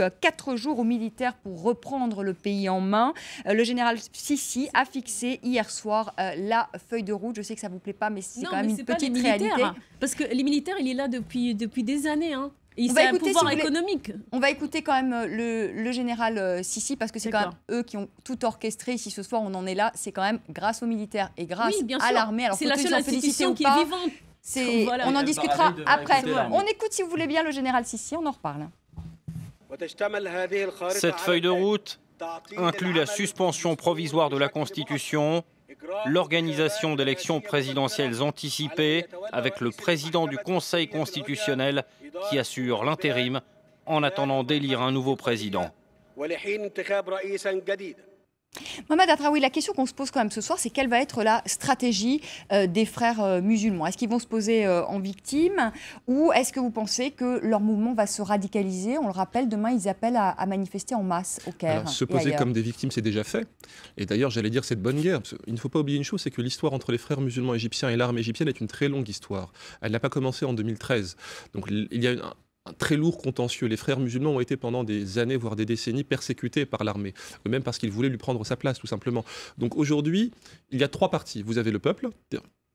4 jours aux militaires pour reprendre le pays en main. Le général Sissi a fixé hier soir la feuille de route. Je sais que ça ne vous plaît pas, mais c'est quand même une petite réalité. Parce que les militaires, il est là depuis des années. Hein. Et c'est un pouvoir économique. On va écouter quand même le général Sissi, parce que c'est quand même eux qui ont tout orchestré. Si ce soir on en est là, c'est quand même grâce aux militaires et grâce à l'armée. C'est la seule institution qui est vivante. Voilà. On en discutera après. On écoute, si vous voulez bien, le général Sissi, on en reparle. Cette feuille de route inclut la suspension provisoire de la Constitution, l'organisation d'élections présidentielles anticipées avec le président du Conseil constitutionnel qui assure l'intérim en attendant d'élire un nouveau président. Mohamed Atraoui, la question qu'on se pose quand même ce soir, c'est quelle va être la stratégie des frères musulmans? Est-ce qu'ils vont se poser en victime, ou est-ce que vous pensez que leur mouvement va se radicaliser? On le rappelle, demain, ils appellent à manifester en masse au Caire. Alors, se poser comme des victimes, c'est déjà fait. Et d'ailleurs, j'allais dire, c'est de bonne guerre. Il ne faut pas oublier une chose, c'est que l'histoire entre les frères musulmans égyptiens et l'armée égyptienne est une très longue histoire. Elle n'a pas commencé en 2013. Donc il y a un très lourd contentieux. Les frères musulmans ont été pendant des années, voire des décennies, persécutés par l'armée, eux-mêmes parce qu'ils voulaient lui prendre sa place, tout simplement. Donc aujourd'hui, il y a 3 partis. Vous avez le peuple,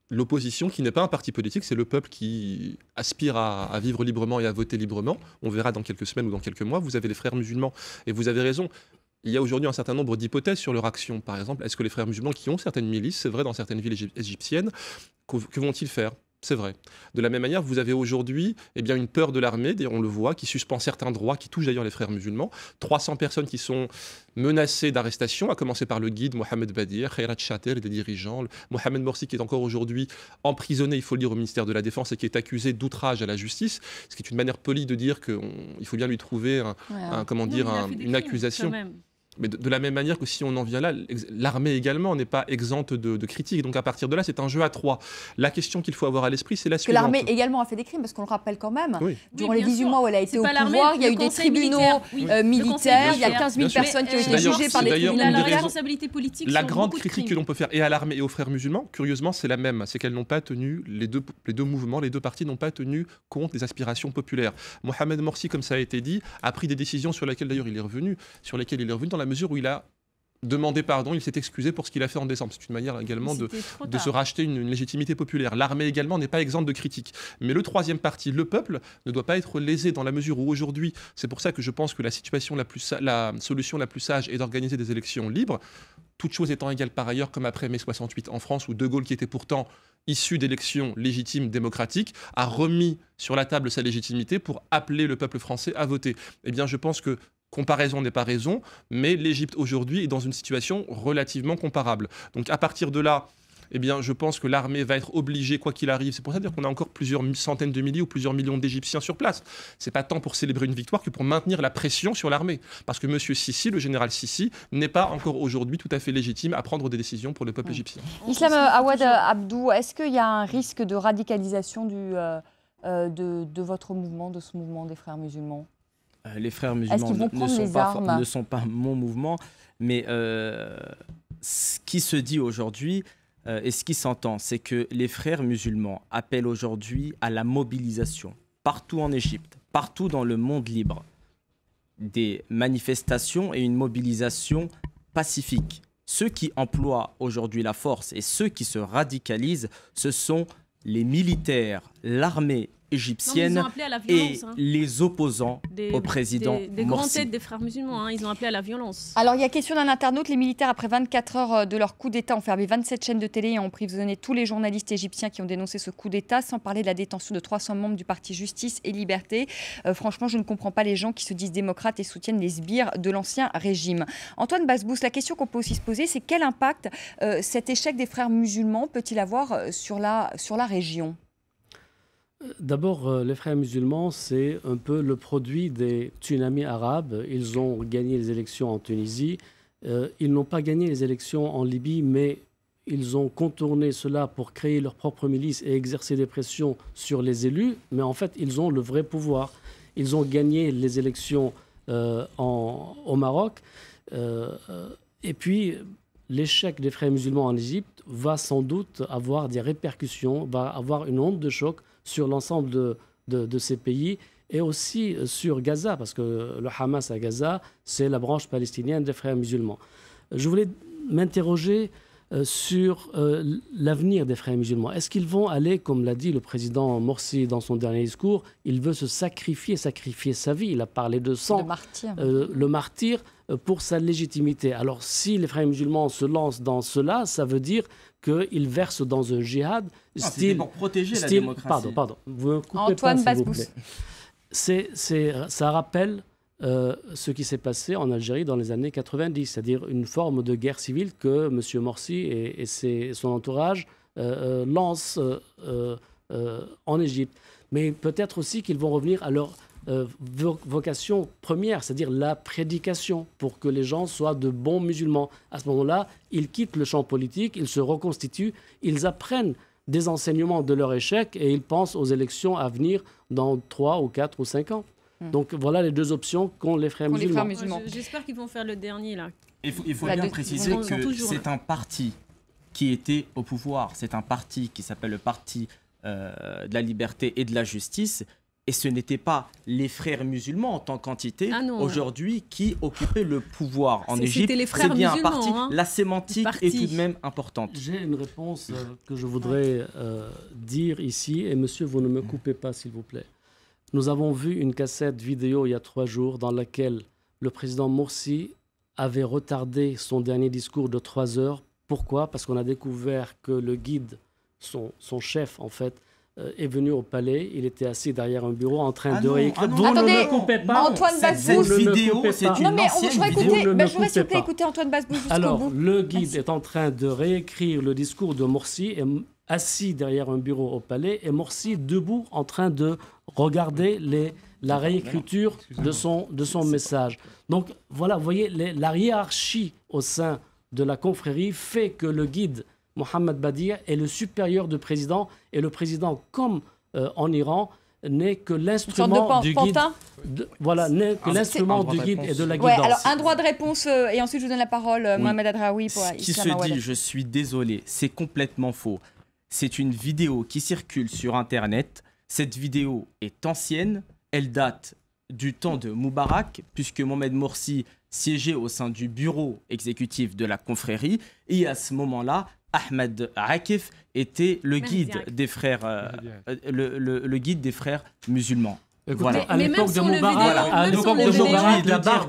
l'opposition, qui n'est pas un parti politique, c'est le peuple qui aspire à vivre librement et à voter librement. On verra dans quelques semaines ou dans quelques mois. Vous avez les frères musulmans, et vous avez raison. Il y a aujourd'hui un certain nombre d'hypothèses sur leur action. Par exemple, est-ce que les frères musulmans qui ont certaines milices, c'est vrai, dans certaines villes égyptiennes, que vont-ils faire ? C'est vrai. De la même manière, vous avez aujourd'hui une peur de l'armée, on le voit, qui suspend certains droits, qui touchent d'ailleurs les frères musulmans. 300 personnes qui sont menacées d'arrestation, à commencer par le guide Mohamed Badir, Khairat Chater, des dirigeants, Mohamed Morsi qui est encore aujourd'hui emprisonné, il faut le dire, au ministère de la Défense et qui est accusé d'outrage à la justice, ce qui est une manière polie de dire qu'il faut bien lui trouver une accusation. Mais de la même manière que si on en vient là, l'armée également n'est pas exempte de critiques. Donc à partir de là, c'est un jeu à 3. La question qu'il faut avoir à l'esprit, c'est la suivante. Que l'armée également a fait des crimes, parce qu'on le rappelle quand même. Durant les 18 mois où elle a été au pouvoir, il y a eu des tribunaux militaires, il y a 15 000 personnes qui ont été jugées par des tribunaux militaires. La grande critique que l'on peut faire et à l'armée et aux frères musulmans, curieusement, c'est la même. C'est qu'elles n'ont pas tenu, les deux mouvements, les deux partis n'ont pas tenu compte des aspirations populaires. Mohamed Morsi, comme ça a été dit, a pris des décisions sur lesquelles d'ailleurs il est revenu dans la mesure où il a demandé pardon, il s'est excusé pour ce qu'il a fait en décembre. C'est une manière également de se racheter une légitimité populaire. L'armée également n'est pas exempte de critiques. Mais le troisième parti, le peuple, ne doit pas être lésé dans la mesure où aujourd'hui, c'est pour ça que je pense que la solution la plus sage est d'organiser des élections libres, toutes choses étant égales par ailleurs, comme après mai 68 en France, où De Gaulle, qui était pourtant issu d'élections légitimes, démocratiques, a remis sur la table sa légitimité pour appeler le peuple français à voter. Eh bien, je pense que comparaison n'est pas raison, mais l'Égypte aujourd'hui est dans une situation relativement comparable. Donc à partir de là, je pense que l'armée va être obligée, quoi qu'il arrive. C'est pour ça dire qu'on a encore plusieurs centaines de milliers ou plusieurs millions d'Égyptiens sur place. C'est pas tant pour célébrer une victoire que pour maintenir la pression sur l'armée. Parce que M. Sissi, le général Sissi, n'est pas encore aujourd'hui tout à fait légitime à prendre des décisions pour le peuple égyptien. Islam Awad Abdou, est-ce qu'il y a un risque de radicalisation de votre mouvement, de ce mouvement des frères musulmans ? Les frères musulmans ne sont pas mon mouvement, mais ce qui se dit aujourd'hui et ce qui s'entend, c'est que les frères musulmans appellent aujourd'hui à la mobilisation, partout en Égypte, partout dans le monde libre, des manifestations et une mobilisation pacifique. Ceux qui emploient aujourd'hui la force et ceux qui se radicalisent, ce sont les militaires, l'armée égyptienne et les opposants au président Morsi. Des grandes têtes des frères musulmans, ils ont appelé à la violence. Alors, il y a question d'un internaute. Les militaires, après 24 heures de leur coup d'État, ont fermé 27 chaînes de télé et ont emprisonné tous les journalistes égyptiens qui ont dénoncé ce coup d'État, sans parler de la détention de 300 membres du parti Justice et Liberté. Franchement, je ne comprends pas les gens qui se disent démocrates et soutiennent les sbires de l'ancien régime. Antoine Basbous, la question qu'on peut aussi se poser, c'est quel impact cet échec des frères musulmans peut-il avoir sur la région ? D'abord, les frères musulmans, c'est un peu le produit des tsunamis arabes. Ils ont gagné les élections en Tunisie. Ils n'ont pas gagné les élections en Libye, mais ils ont contourné cela pour créer leur propre milice et exercer des pressions sur les élus. Mais en fait, ils ont le vrai pouvoir. Ils ont gagné les élections au Maroc. Et puis, l'échec des frères musulmans en Égypte va sans doute avoir des répercussions, va avoir une onde de choc sur l'ensemble de ces pays. et aussi sur Gaza, parce que le Hamas à Gaza, c'est la branche palestinienne des frères musulmans. Je voulais m'interroger sur l'avenir des frères musulmans. Est-ce qu'ils vont aller, comme l'a dit le président Morsi dans son dernier discours, il veut se sacrifier sa vie. Il a parlé de sang, le martyr pour sa légitimité. Alors si les frères musulmans se lancent dans cela, ça veut dire qu'ils versent dans un djihad. C'est pour protéger la démocratie. Pardon. Vous me coupez Antoine pas, s'il vous plaît. Ça rappelle ce qui s'est passé en Algérie dans les années 90, c'est-à-dire une forme de guerre civile que M. Morsi et son entourage lancent en Égypte. Mais peut-être aussi qu'ils vont revenir à leur vocation première, c'est-à-dire la prédication, pour que les gens soient de bons musulmans. À ce moment-là, ils quittent le champ politique, ils se reconstituent, ils apprennent des enseignements de leur échec et ils pensent aux élections à venir dans 3 ou 4 ou 5 ans. Donc voilà les deux options qu'ont les frères musulmans. J'espère qu'ils vont faire le dernier là. Il faut bien préciser que c'est un parti qui était au pouvoir. C'est un parti qui s'appelle le Parti de la liberté et de la justice. Et ce n'étaient pas les frères musulmans en tant qu'entité aujourd'hui qui occupaient le pouvoir en Égypte. C'est bien un parti. La sémantique est tout de même importante. J'ai une réponse que je voudrais dire ici. Et monsieur, vous ne me coupez pas, s'il vous plaît. Nous avons vu une cassette vidéo il y a 3 jours dans laquelle le président Morsi avait retardé son dernier discours de 3 heures. Pourquoi ? Parce qu'on a découvert que le guide, son chef en fait, est venu au palais. Il était assis derrière un bureau en train de réécrire. Vous ne me coupez pas. Antoine Basbouche. Cette vidéo, c'est une ancienne vidéo. Je voudrais s'il vous plaît écouter Antoine Basbouche jusqu'au bout. Alors, le guide est en train de réécrire le discours de Morsi et assis derrière un bureau au palais et Morsi debout en train de regarder la réécriture de son message. Donc voilà, vous voyez, la hiérarchie au sein de la confrérie fait que le guide Mohamed Badir est le supérieur du président et le président, comme en Iran, n'est que l'instrument du guide. N'est que l'instrument du guide et de la guidance. Alors un droit de réponse et ensuite je vous donne la parole, Mohamed Adraoui pour Islam. Qui se dit, je suis désolé, c'est complètement faux. C'est une vidéo qui circule sur Internet. Cette vidéo est ancienne. Elle date du temps de Moubarak, puisque Mohamed Morsi siégeait au sein du bureau exécutif de la confrérie. Et à ce moment-là, Ahmed Akif était le guide des frères, le guide des frères musulmans. Voilà. À l'époque de Moubarak,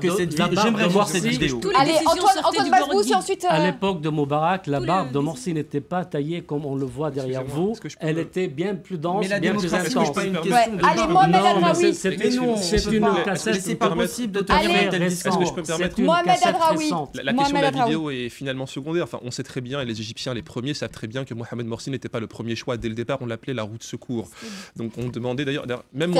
j'aimerais voir cette vidéo. Allez, Antoine Basbouche, ensuite. À l'époque de Moubarak, la barbe de Morsi n'était pas taillée comme on le voit derrière vous. Elle était bien plus dense, bien plus intense. Allez, Mohamed Adraoui. C'est une cassette. C'est pas possible de te permettre. Est-ce que je peux me permettre Mohamed Adraoui. La question de la vidéo est finalement secondaire. Enfin, on sait très bien, et les Égyptiens les premiers savent très bien que Mohamed Morsi n'était pas le premier choix. Dès le départ, on l'appelait la roue de secours. Donc on demandait d'ailleurs, même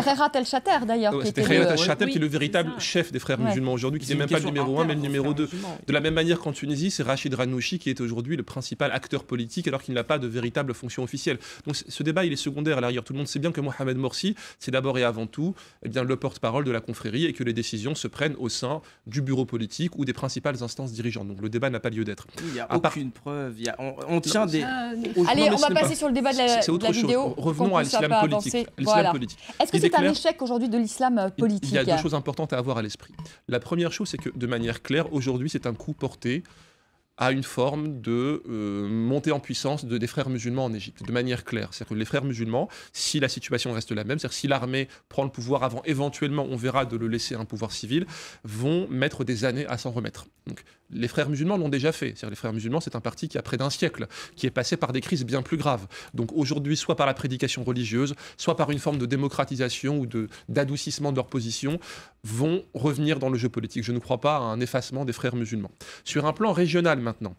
Chater d'ailleurs. C'était Khayrat al-Chater qui est le véritable chef des frères musulmans aujourd'hui, qui n'est même pas le numéro 1 mais le numéro 2. De la même manière qu'en Tunisie, c'est Rachid Ranouchi qui est aujourd'hui le principal acteur politique alors qu'il n'a pas de véritable fonction officielle. Donc ce débat il est secondaire à l'arrière. Tout le monde sait bien que Mohamed Morsi, c'est d'abord et avant tout le porte-parole de la confrérie et que les décisions se prennent au sein du bureau politique ou des principales instances dirigeantes. Donc le débat n'a pas lieu d'être. Il n'y a aucune preuve. On tient des... Allez, on va passer sur le débat de la vidéo. Revenons à l'islam politique. Est-ce que c'est un échec aujourd'hui de l'islam politique? Il y a 2 choses importantes à avoir à l'esprit. La première chose, c'est que de manière claire, aujourd'hui, c'est un coup porté à une forme de montée en puissance des frères musulmans en Égypte, de manière claire. C'est-à-dire que les frères musulmans, si la situation reste la même, c'est-à-dire si l'armée prend le pouvoir avant, éventuellement, on verra de le laisser un pouvoir civil, vont mettre des années à s'en remettre. Donc, les frères musulmans l'ont déjà fait. C'est-à-dire les frères musulmans, c'est un parti qui a près d'un siècle, qui est passé par des crises bien plus graves. Donc aujourd'hui, soit par la prédication religieuse, soit par une forme de démocratisation ou d'adoucissement de leur position, vont revenir dans le jeu politique. Je ne crois pas à un effacement des frères musulmans. Sur un plan régional maintenant,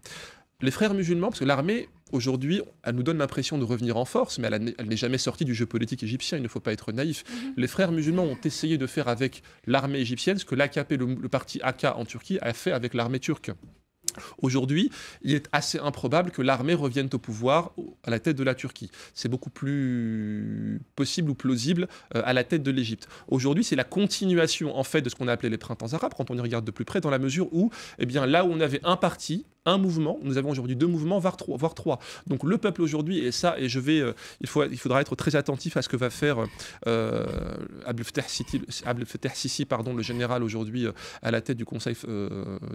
les frères musulmans, parce que l'armée, aujourd'hui, elle nous donne l'impression de revenir en force, mais elle n'est jamais sortie du jeu politique égyptien, il ne faut pas être naïf. Les frères musulmans ont essayé de faire avec l'armée égyptienne ce que l'AKP, le parti AK en Turquie, a fait avec l'armée turque. Aujourd'hui, il est assez improbable que l'armée revienne au pouvoir à la tête de la Turquie. C'est beaucoup plus possible ou plausible à la tête de l'Égypte. Aujourd'hui, c'est la continuation en fait de ce qu'on a appelé les printemps arabes, quand on y regarde de plus près, dans la mesure où, là où on avait un parti un mouvement, nous avons aujourd'hui 2 mouvements, voire 3. Donc le peuple aujourd'hui, et ça, et il faudra être très attentif à ce que va faire Abdel Fattah Sisi, le général aujourd'hui à la tête du Conseil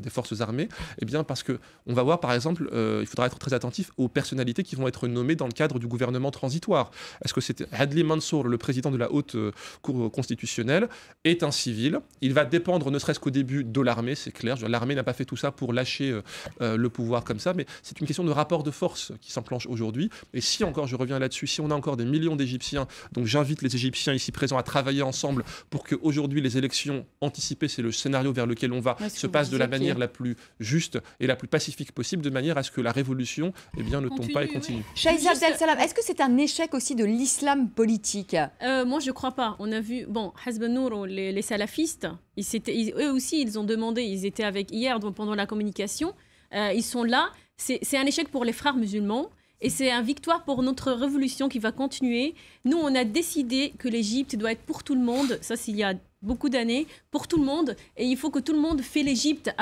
des forces armées, eh bien parce que on va voir par exemple, il faudra être très attentif aux personnalités qui vont être nommées dans le cadre du gouvernement transitoire. Est-ce que c'est Adli Mansour, le président de la haute cour constitutionnelle, est un civil? Il va dépendre, ne serait-ce qu'au début, de l'armée, c'est clair. L'armée n'a pas fait tout ça pour lâcher le pouvoir comme ça, mais c'est une question de rapport de force qui s'enclenche aujourd'hui. Et si encore, je reviens là-dessus, si on a encore des millions d'Égyptiens, donc j'invite les Égyptiens ici présents à travailler ensemble pour qu'aujourd'hui les élections anticipées, c'est le scénario vers lequel on va, se passe de la manière la plus juste et la plus pacifique possible, de manière à ce que la révolution ne tombe pas et continue. Shaïza Abdel Salam, est-ce que c'est un échec aussi de l'islam politique? Moi, je ne crois pas. On a vu, Hezb al-Nour, les salafistes, eux aussi, ils ont demandé, ils étaient avec hier pendant la communication, ils sont là. C'est un échec pour les frères musulmans. Et c'est une victoire pour notre révolution qui va continuer. Nous, on a décidé que l'Égypte doit être pour tout le monde. Ça, c'est il y a beaucoup d'années, pour tout le monde. Et il faut que tout le monde fait l'Égypte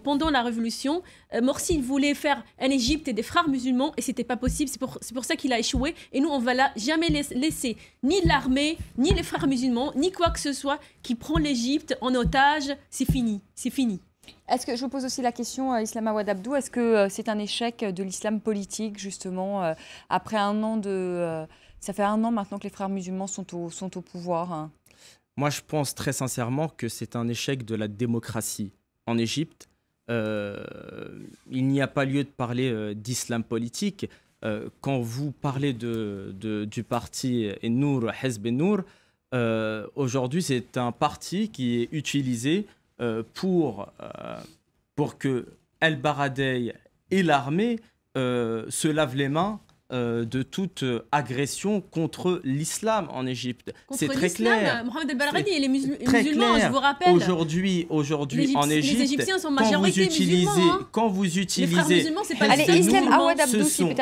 pendant la révolution. Morsi, il voulait faire un Égypte et des frères musulmans et c'était pas possible. C'est pour ça qu'il a échoué. Et nous, on va jamais laisser ni l'armée, ni les frères musulmans, ni quoi que ce soit qui prend l'Égypte en otage. C'est fini. C'est fini. Est-ce que je vous pose aussi la question, Islam Awad Abdou, est-ce que c'est un échec de l'islam politique, justement, après un an ça fait 1 an maintenant que les frères musulmans sont au pouvoir, hein. Moi, je pense très sincèrement que c'est un échec de la démocratie en Égypte. Il n'y a pas lieu de parler d'islam politique. Quand vous parlez du parti Nour, Hezb al-Nour, aujourd'hui, c'est un parti qui est utilisé pour que El Baradei et l'armée se lavent les mains de toute agression contre l'islam en Égypte. C'est très clair. Mohamed El Baradei et les musulmans, je vous rappelle. Aujourd'hui en Égypte, les Égyptiens sont majorité quand vous utilisez les frères musulmans, c'est pas Allez, Islam Awad Abdou, ce sont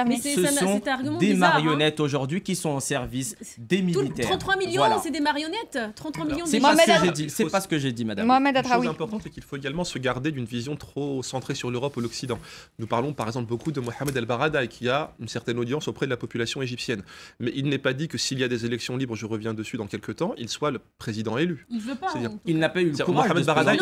des marionnettes aujourd'hui qui sont au service des militaires. 33 millions, c'est des marionnettes. 33 millions. C'est pas ce que j'ai dit, madame. Mohamed Une chose importante, c'est qu'il faut également se garder d'une vision trop centrée sur l'Europe ou l'Occident. Nous parlons par exemple beaucoup de Mohamed El Baradei qui a une certaine audience auprès de la population égyptienne. Mais il n'est pas dit que s'il y a des élections libres, je reviens dessus dans quelques temps, il soit le président élu. Il veut pas. Il n'a pas eu le courage. Mohamed Baradei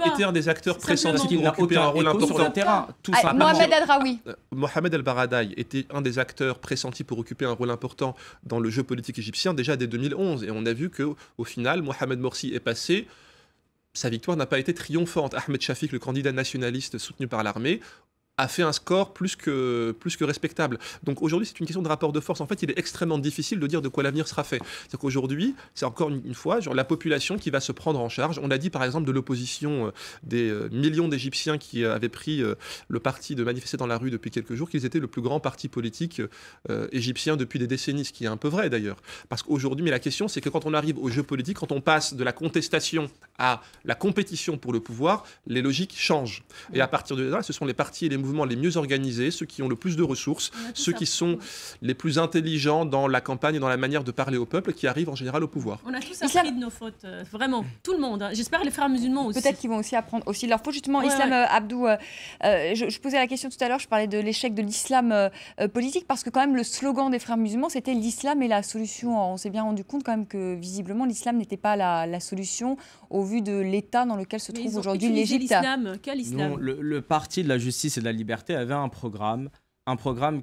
était un des acteurs pressants qui occupaient un rôle important sur le terrain. Mohamed Adraoui. Mohamed El Baradei était un des acteurs pressentis pour occuper un rôle important dans le jeu politique égyptien déjà dès 2011. Et on a vu qu'au final, Mohamed Morsi est passé. Sa victoire n'a pas été triomphante. Ahmed Shafik, le candidat nationaliste soutenu par l'armée, a fait un score plus que respectable. Donc aujourd'hui, c'est une question de rapport de force. En fait, il est extrêmement difficile de dire de quoi l'avenir sera fait. C'est-à-dire qu'aujourd'hui, c'est encore une fois la population qui va se prendre en charge. On a dit par exemple de l'opposition des millions d'Égyptiens qui avaient pris le parti de manifester dans la rue depuis quelques jours, qu'ils étaient le plus grand parti politique égyptien depuis des décennies, ce qui est un peu vrai d'ailleurs. Parce qu'aujourd'hui, mais la question, c'est que quand on arrive au jeu politique, quand on passe de la contestation à la compétition pour le pouvoir, les logiques changent. Et à partir de là, ce sont les partis et les mouvements les mieux organisés, ceux qui ont le plus de ressources, ceux qui sont les plus intelligents dans la campagne et dans la manière de parler au peuple, qui arrivent en général au pouvoir. On a tous appris de nos fautes, vraiment, tout le monde. J'espère les frères musulmans aussi. Peut-être qu'ils vont aussi apprendre aussi leurs fautes. Justement, Islam Abdou, je posais la question tout à l'heure, je parlais de l'échec de l'islam politique, parce que quand même le slogan des frères musulmans, c'était l'islam est la solution. On s'est bien rendu compte quand même que visiblement l'islam n'était pas la solution au vu de l'état dans lequel se trouve aujourd'hui l'Égypte. Quel islam? Le parti de la justice et de la liberté avait un programme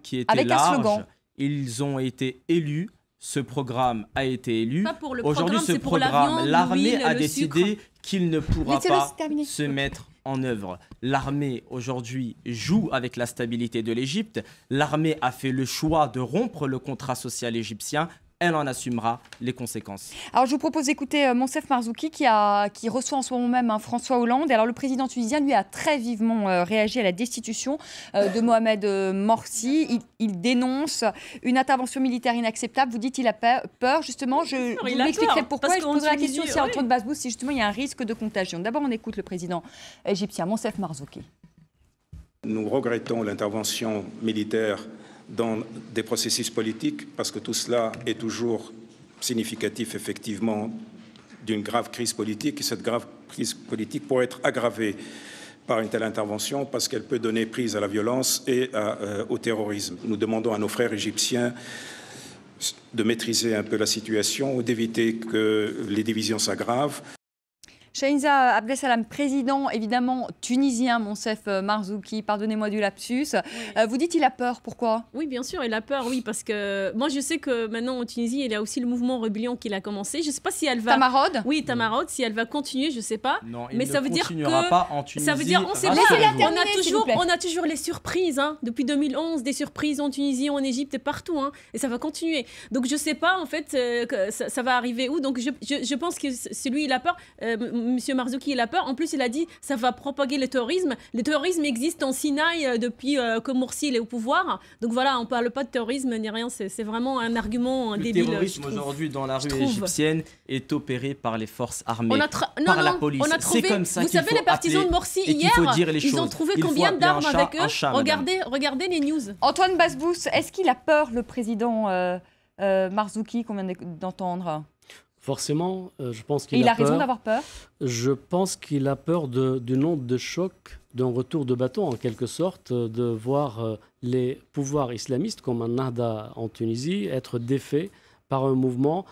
qui était avec large. Un slogan. Ils ont été élus. Ce programme a été élu. Aujourd'hui, ce programme, l'armée a décidé qu'il ne pourra pas se mettre en œuvre. L'armée, aujourd'hui, joue avec la stabilité de l'Égypte. L'armée a fait le choix de rompre le contrat social égyptien. Elle en assumera les conséquences. Alors, je vous propose d'écouter Monsef Marzouki qui reçoit en ce moment même François Hollande. Alors, le président tunisien, lui, a très vivement réagi à la destitution de Mohamed Morsi. Il dénonce une intervention militaire inacceptable. Vous dites qu'il a peur. Justement, je vous expliquerai pourquoi. Je poserai la question aussi à Antoine Basbous si justement il y a un risque de contagion. D'abord, on écoute le président égyptien, Monsef Marzouki. Nous regrettons l'intervention militaire dans des processus politiques, parce que tout cela est toujours significatif, effectivement, d'une grave crise politique. Et cette grave crise politique pourrait être aggravée par une telle intervention parce qu'elle peut donner prise à la violence et au terrorisme. Nous demandons à nos frères égyptiens de maîtriser un peu la situation, d'éviter que les divisions s'aggravent. Shahinza Abdessalam, président évidemment tunisien, Monsef Marzouki, pardonnez-moi du lapsus. Oui. Vous dites qu'il a peur, pourquoi? Oui, bien sûr, il a peur, oui, parce que moi je sais que maintenant en Tunisie, il y a aussi le mouvement rébellion qui a commencé. Je ne sais pas si elle va... Tamarod? Oui, Tamarod, si elle va continuer, je ne sais pas. Non, mais ça veut dire que... pas en Tunisie. Ça veut dire, on sait pas, on a toujours les surprises, hein, depuis 2011, des surprises en Tunisie, en Égypte et partout, hein, et ça va continuer. Donc je ne sais pas en fait que ça va arriver où. Donc je pense que celui, il a peur. Monsieur Marzouki, il a peur. En plus, il a dit ça va propager le terrorisme. Le terrorisme existe en Sinaï depuis que Morsi est au pouvoir. Donc voilà, on ne parle pas de terrorisme ni rien. C'est vraiment un argument débile. Le terrorisme aujourd'hui dans la rue égyptienne est opéré par les forces armées, par la police. C'est comme ça. Vous savez, les partisans de Morsi hier, ils ont trouvé combien d'armes avec eux? Regardez les news. Antoine Basbous, est-ce qu'il a peur, le président Marzouki, qu'on vient d'entendre? Forcément, je pense qu'il a peur. Il a raison d'avoir peur? Je pense qu'il a peur d'une onde de choc, d'un retour de bâton en quelque sorte, de voir les pouvoirs islamistes comme un Nahda en Tunisie être défaits par un mouvement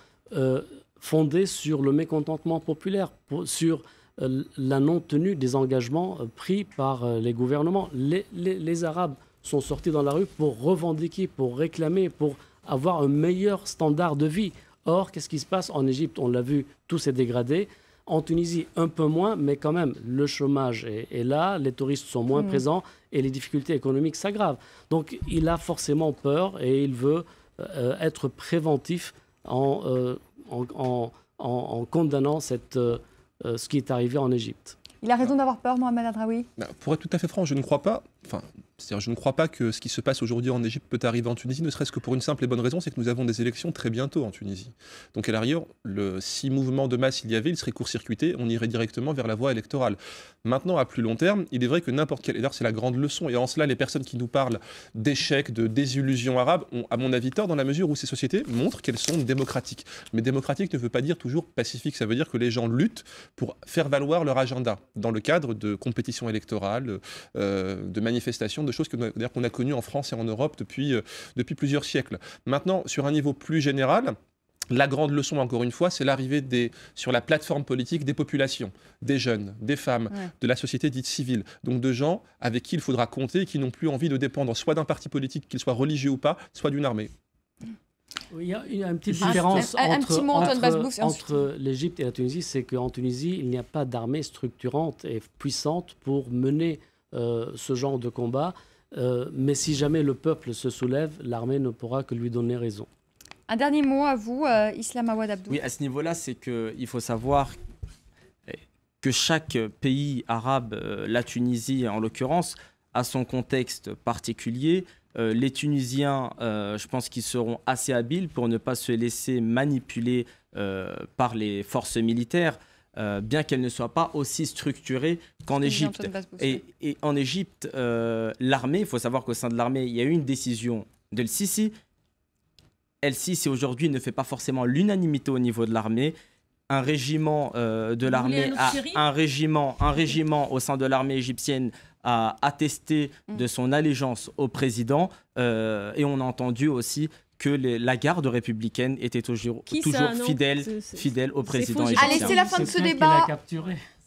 fondé sur le mécontentement populaire, sur la non-tenue des engagements pris par les gouvernements. Les Arabes sont sortis dans la rue pour revendiquer, pour réclamer, pour avoir un meilleur standard de vie. Or, qu'est-ce qui se passe en Égypte? On l'a vu, tout s'est dégradé. En Tunisie, un peu moins, mais quand même, le chômage est là, les touristes sont moins présents et les difficultés économiques s'aggravent. Donc, il a forcément peur et il veut être préventif en condamnant ce qui est arrivé en Égypte. Il a raison d'avoir peur, Mohamed Adraoui? Pour être tout à fait franc, je ne crois pas. Je ne crois pas que ce qui se passe aujourd'hui en Égypte peut arriver en Tunisie, ne serait-ce que pour une simple et bonne raison, c'est que nous avons des élections très bientôt en Tunisie. Donc à l'arrière, si mouvement de masse il y avait, il serait court-circuité, on irait directement vers la voie électorale. Maintenant, à plus long terme, il est vrai que n'importe quel... Et d'ailleurs, c'est la grande leçon. Et en cela, les personnes qui nous parlent d'échecs, de désillusions arabes ont, à mon avis, tort dans la mesure où ces sociétés montrent qu'elles sont démocratiques. Mais démocratique ne veut pas dire toujours pacifique. Ça veut dire que les gens luttent pour faire valoir leur agenda dans le cadre de compétitions électorales, de manifestations, de choses qu'on a connues en France et en Europe depuis plusieurs siècles. Maintenant, sur un niveau plus général, la grande leçon, encore une fois, c'est l'arrivée sur la plateforme politique des populations, des jeunes, des femmes, de la société dite civile. Donc de gens avec qui il faudra compter et qui n'ont plus envie de dépendre soit d'un parti politique, qu'il soit religieux ou pas, soit d'une armée. Il y a une petite différence entre l'Égypte et la Tunisie, c'est qu'en Tunisie, il n'y a pas d'armée structurante et puissante pour mener ce genre de combat. Mais si jamais le peuple se soulève, l'armée ne pourra que lui donner raison. Un dernier mot à vous, Islam Awad Abdou. Oui, à ce niveau-là, c'est qu'il faut savoir que chaque pays arabe, la Tunisie en l'occurrence, a son contexte particulier. Les Tunisiens, je pense qu'ils seront assez habiles pour ne pas se laisser manipuler par les forces militaires, bien qu'elles ne soient pas aussi structurées qu'en Égypte. Et en Égypte, l'armée, il faut savoir qu'au sein de l'armée, il y a eu une décision de El-Sisi. El-Sisi, aujourd'hui, ne fait pas forcément l'unanimité au niveau de l'armée. Un régiment de l'armée, un régiment au sein de l'armée égyptienne a attesté de son allégeance au président. Et on a entendu aussi que la garde républicaine était toujours fidèle au président égyptien. Allez, c'est la fin de ce débat.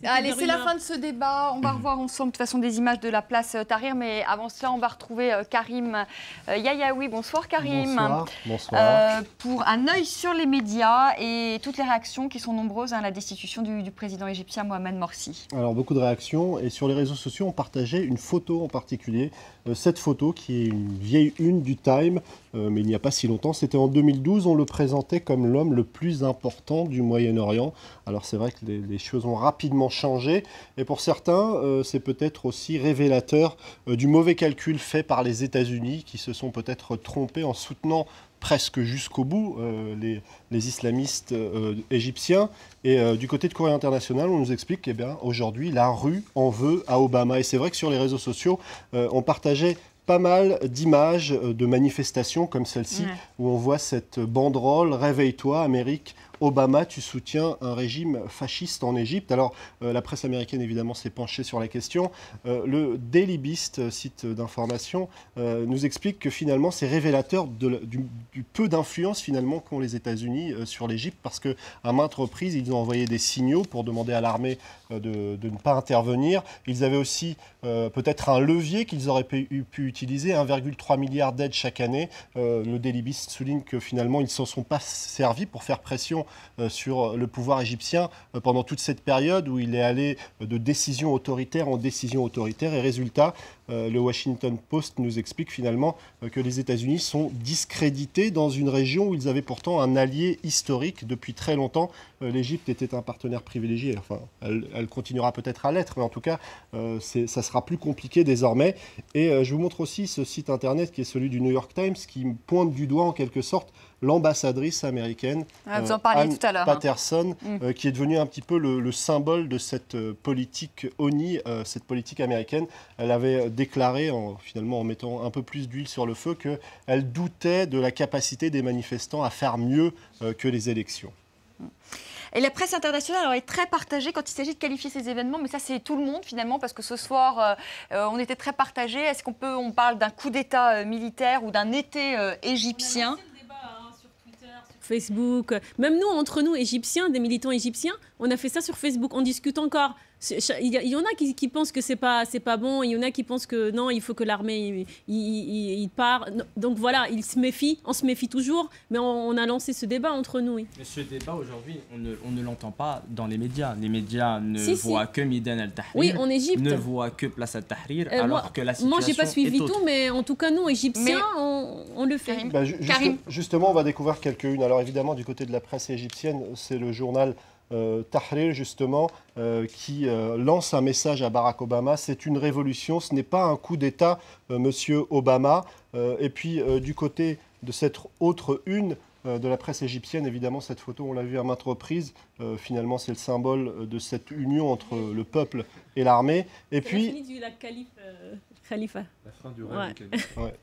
Allez, c'est la fin de ce débat. On va revoir ensemble de toute façon des images de la place Tahrir, mais avant cela, on va retrouver Karim Yayaoui. Bonsoir Karim. Bonsoir. Pour un œil sur les médias et toutes les réactions qui sont nombreuses à la destitution du président égyptien Mohamed Morsi. Alors beaucoup de réactions et sur les réseaux sociaux, on partageait une photo en particulier. Cette photo qui est une vieille une du Time, mais il n'y a pas si longtemps, c'était en 2012, on le présentait comme l'homme le plus important du Moyen-Orient. Alors c'est vrai que les choses ont rapidement changé et pour certains, c'est peut-être aussi révélateur du mauvais calcul fait par les États-Unis qui se sont peut-être trompés en soutenant presque jusqu'au bout les islamistes égyptiens. Et du côté de Courrier International, on nous explique qu'aujourd'hui, la rue en veut à Obama. Et c'est vrai que sur les réseaux sociaux, on partageait pas mal d'images de manifestations comme celle-ci, où on voit cette banderole « Réveille-toi, Amérique ». Obama, tu soutiens un régime fasciste en Égypte. Alors, la presse américaine, évidemment, s'est penchée sur la question. Le Daily Beast, site d'information, nous explique que finalement, c'est révélateur du peu d'influence finalement qu'ont les États-Unis sur l'Égypte, parce qu'à maintes reprises, ils ont envoyé des signaux pour demander à l'armée de ne pas intervenir. Ils avaient aussi peut-être un levier qu'ils auraient pu utiliser, 1,3 milliard d'aides chaque année. Le Daily Beast souligne que finalement, ils ne s'en sont pas servis pour faire pression sur le pouvoir égyptien pendant toute cette période où il est allé de décision autoritaire en décision autoritaire. Et résultat, le Washington Post nous explique finalement que les États-Unis sont discrédités dans une région où ils avaient pourtant un allié historique depuis très longtemps. L'Égypte était un partenaire privilégié. Enfin, elle continuera peut-être à l'être, mais en tout cas, ça sera plus compliqué désormais. Et je vous montre aussi ce site internet qui est celui du New York Times, qui pointe du doigt en quelque sorte l'ambassadrice américaine, vous en parliez tout à l'heure, Patterson, qui est devenue un petit peu le symbole de cette politique ONI, cette politique américaine. Elle avait déclaré, finalement en mettant un peu plus d'huile sur le feu, qu'elle doutait de la capacité des manifestants à faire mieux que les élections. Et la presse internationale est très partagée quand il s'agit de qualifier ces événements, mais ça c'est tout le monde finalement, parce que ce soir on était très partagés. Est-ce on parle d'un coup d'État militaire ou d'un été égyptien ? Facebook, même nous, entre nous, Égyptiens, des militants égyptiens, on a fait ça sur Facebook, on discute encore. Il y en a qui pensent que c'est pas bon, il y en a qui pensent que non, il faut que l'armée il part. Donc voilà, on se méfie toujours, mais on a lancé ce débat entre nous. Oui. Mais ce débat aujourd'hui, on ne l'entend pas dans les médias. Les médias ne voient que Midan al-Tahrir, oui, en Égypte. ne voient que Place al-Tahrir, alors que la situation moi, j'ai pas suivi est autre. tout, mais en tout cas, nous, Égyptiens, on le fait. Karim. Justement, on va découvrir quelques-unes. Alors évidemment, du côté de la presse égyptienne, c'est le journal Tahrir, justement, qui lance un message à Barack Obama. C'est une révolution, ce n'est pas un coup d'État, monsieur Obama. Et puis, du côté de cette autre une de la presse égyptienne, évidemment, cette photo, on l'a vu à maintes reprises. Finalement, c'est le symbole de cette union entre le peuple et l'armée. Et puis, la Khalifa. La fin du règne du calife. Ouais.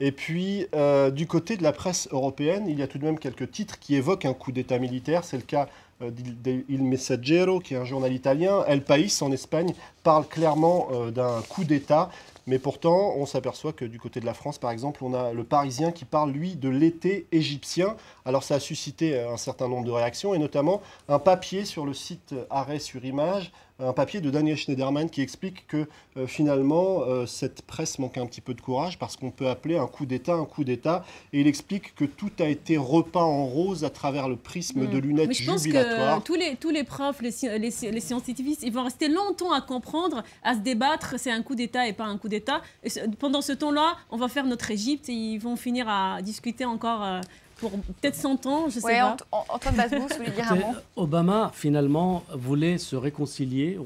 Et puis, du côté de la presse européenne, il y a tout de même quelques titres qui évoquent un coup d'État militaire. C'est le cas d'Il Messaggero, qui est un journal italien. El País, en Espagne, parle clairement d'un coup d'État. Mais pourtant, on s'aperçoit que du côté de la France, par exemple, on a le Parisien qui parle, lui, de l'été égyptien. Alors, ça a suscité un certain nombre de réactions, et notamment un papier sur le site Arrêt sur Image, un papier de Daniel Schneiderman qui explique que finalement, cette presse manque un petit peu de courage parce qu'on peut appeler un coup d'État un coup d'État. Et il explique que tout a été repeint en rose à travers le prisme de lunettes jubilatoires. Mais je pense que tous les profs, les scientifiques, ils vont rester longtemps à comprendre, à se débattre, c'est un coup d'État et pas un coup d'État. Et pendant ce temps-là, on va faire notre Égypte et ils vont finir à discuter encore pour peut-être 100 ans, je sais pas. Antoine Bazbous, vous voulez dire un mot ? Obama, finalement, voulait se réconcilier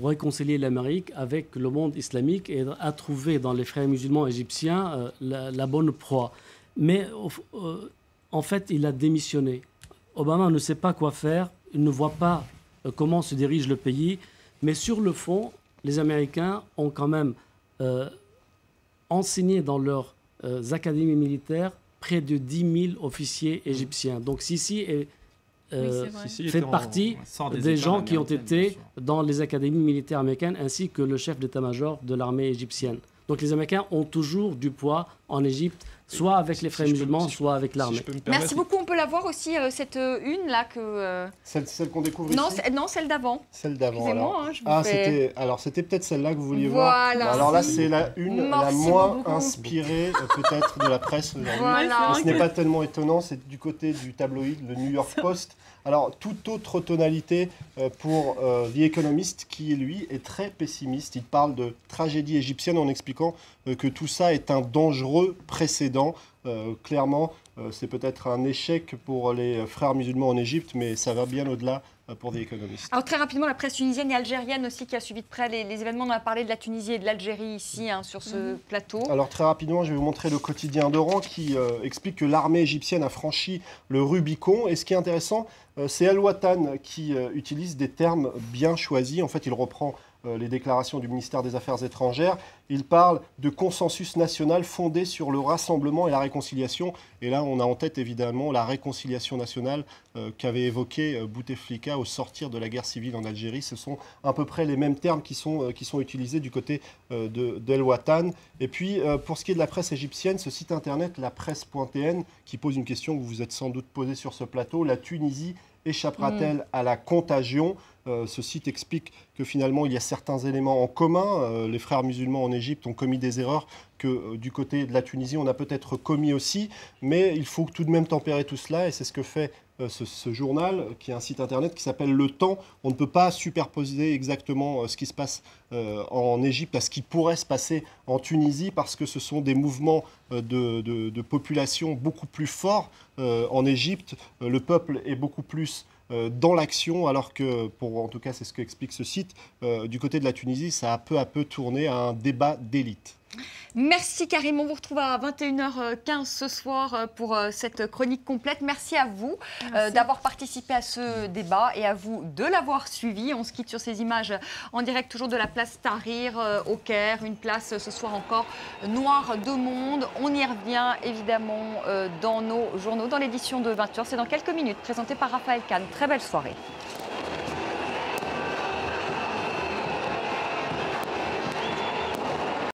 l'Amérique avec le monde islamique et a trouvé dans les frères musulmans égyptiens la bonne proie. Mais en fait, il a démissionné. Obama ne sait pas quoi faire, il ne voit pas comment se dirige le pays. Mais sur le fond, les Américains ont quand même enseigné dans leurs académies militaires près de 10 000 officiers égyptiens. Donc Sisi fait partie des gens qui ont été dans les académies militaires américaines, ainsi que le chef d'état-major de l'armée égyptienne. Donc les Américains ont toujours du poids en Égypte, soit avec les frères musulmans, soit avec l'armée. Merci beaucoup. On peut la voir aussi, cette une-là que... Celle qu'on découvre non, ici non, celle d'avant. Celle d'avant. Alors, c'était peut-être celle-là que vous vouliez voir. Alors là, c'est la une la moins inspirée peut-être de la presse aujourd'hui. Voilà. Ce n'est pas tellement étonnant, c'est du côté du tabloïd, le New York Post. Alors, toute autre tonalité pour The Economist, qui, lui, est très pessimiste. Il parle de tragédie égyptienne en expliquant que tout ça est un dangereux précédent. Clairement, c'est peut-être un échec pour les frères musulmans en Égypte, mais ça va bien au-delà pour The Economist. Alors très rapidement, la presse tunisienne et algérienne aussi qui a suivi de près les événements. On a parlé de la Tunisie et de l'Algérie ici sur ce plateau. Alors très rapidement, je vais vous montrer le quotidien d'Oran qui explique que l'armée égyptienne a franchi le Rubicon. Et ce qui est intéressant, C'est El Watan qui utilise des termes bien choisis. En fait, il reprend les déclarations du ministère des Affaires étrangères. Il parle de consensus national fondé sur le rassemblement et la réconciliation. Et là, on a en tête évidemment la réconciliation nationale qu'avait évoqué Bouteflika au sortir de la guerre civile en Algérie. Ce sont à peu près les mêmes termes qui sont utilisés du côté d'El Watan. Et puis, pour ce qui est de la presse égyptienne, ce site internet, lapresse.tn, qui pose une question que vous vous êtes sans doute posée sur ce plateau. La Tunisie échappera-t-elle à la contagion ? Ce site explique que finalement, il y a certains éléments en commun. Les frères musulmans en Égypte ont commis des erreurs que du côté de la Tunisie, on a peut-être commis aussi. Mais il faut tout de même tempérer tout cela. Et c'est ce que fait ce journal, qui est un site internet qui s'appelle Le Temps. On ne peut pas superposer exactement ce qui se passe en Égypte à ce qui pourrait se passer en Tunisie, parce que ce sont des mouvements de population beaucoup plus forts. En Égypte, le peuple est beaucoup plus dans l'action, alors que, en tout cas c'est ce qu'explique ce site, du côté de la Tunisie, ça a peu à peu tourné à un débat d'élite. Merci Karim, on vous retrouve à 21h15 ce soir pour cette chronique complète. Merci à vous d'avoir participé à ce débat et à vous de l'avoir suivi. On se quitte sur ces images en direct toujours de la place Tahrir au Caire, une place ce soir encore noire de monde. On y revient évidemment dans nos journaux, dans l'édition de 20h. C'est dans quelques minutes, présenté par Raphaël Kahn. Très belle soirée.